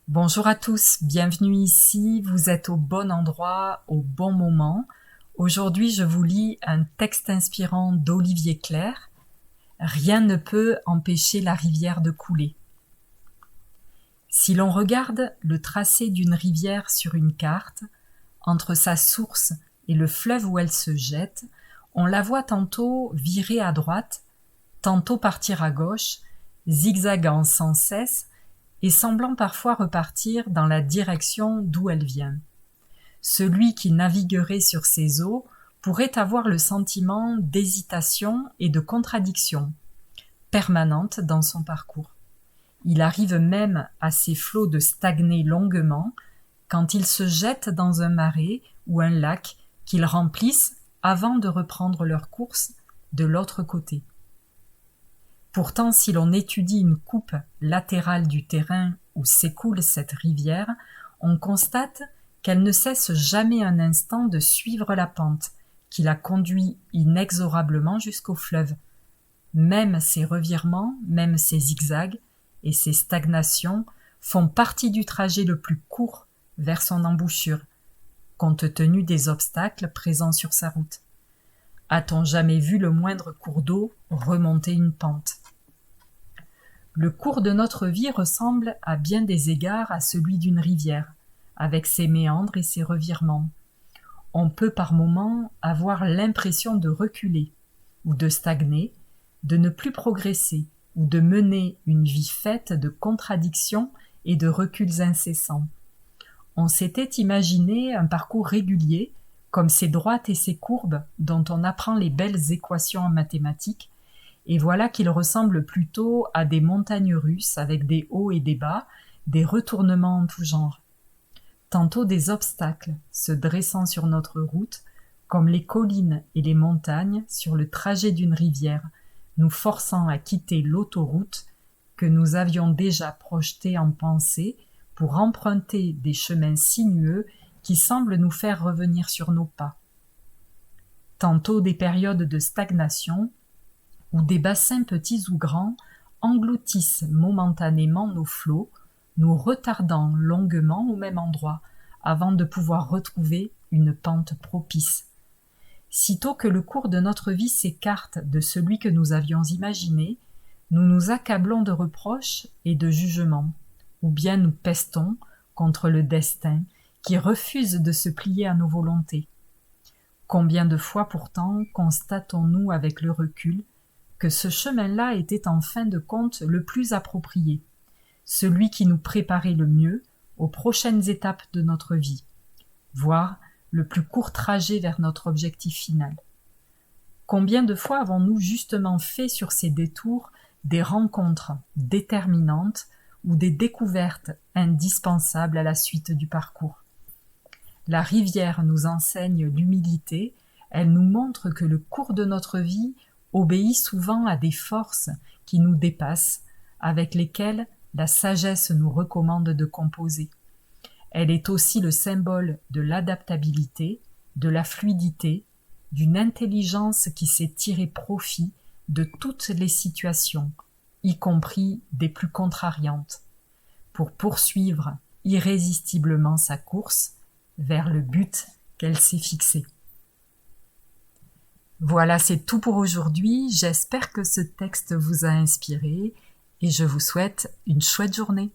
Bonjour à tous, bienvenue ici, vous êtes au bon endroit, au bon moment. Aujourd'hui, je vous lis un texte inspirant d'Olivier Clerc. Rien ne peut empêcher la rivière de couler. Si l'on regarde le tracé d'une rivière sur une carte, entre sa source et le fleuve où elle se jette, on la voit tantôt virer à droite, tantôt partir à gauche, zigzagant sans cesse et semblant parfois repartir dans la direction d'où elle vient. Celui qui naviguerait sur ces eaux pourrait avoir le sentiment d'hésitation et de contradiction permanente dans son parcours. Il arrive même à ces flots de stagner longuement quand ils se jettent dans un marais ou un lac qu'ils remplissent avant de reprendre leur course de l'autre côté. Pourtant, si l'on étudie une coupe latérale du terrain où s'écoule cette rivière, on constate qu'elle ne cesse jamais un instant de suivre la pente qui la conduit inexorablement jusqu'au fleuve. Même ces revirements, même ces zigzags et ces stagnations font partie du trajet le plus court vers son embouchure, compte tenu des obstacles présents sur sa route. A-t-on jamais vu le moindre cours d'eau remonter une pente ? Le cours de notre vie ressemble à bien des égards à celui d'une rivière, avec ses méandres et ses revirements. On peut par moments avoir l'impression de reculer, ou de stagner, de ne plus progresser, ou de mener une vie faite de contradictions et de reculs incessants. On s'était imaginé un parcours régulier, comme ces droites et ces courbes dont on apprend les belles équations en mathématiques, et voilà qu'il ressemble plutôt à des montagnes russes avec des hauts et des bas, des retournements en tout genre. Tantôt des obstacles se dressant sur notre route, comme les collines et les montagnes sur le trajet d'une rivière, nous forçant à quitter l'autoroute que nous avions déjà projetée en pensée pour emprunter des chemins sinueux qui semblent nous faire revenir sur nos pas. Tantôt des périodes de stagnation, où des bassins petits ou grands engloutissent momentanément nos flots, nous retardant longuement au même endroit, avant de pouvoir retrouver une pente propice. Sitôt que le cours de notre vie s'écarte de celui que nous avions imaginé, nous nous accablons de reproches et de jugements, ou bien nous pestons contre le destin qui refuse de se plier à nos volontés. Combien de fois pourtant constatons-nous avec le recul que ce chemin-là était en fin de compte le plus approprié, celui qui nous préparait le mieux aux prochaines étapes de notre vie, voire le plus court trajet vers notre objectif final. Combien de fois avons-nous justement fait sur ces détours des rencontres déterminantes ou des découvertes indispensables à la suite du parcours ? La rivière nous enseigne l'humilité, elle nous montre que le cours de notre vie obéit souvent à des forces qui nous dépassent, avec lesquelles la sagesse nous recommande de composer. Elle est aussi le symbole de l'adaptabilité, de la fluidité, d'une intelligence qui sait tirer profit de toutes les situations, y compris des plus contrariantes, pour poursuivre irrésistiblement sa course vers le but qu'elle s'est fixé. Voilà, c'est tout pour aujourd'hui. J'espère que ce texte vous a inspiré et je vous souhaite une chouette journée.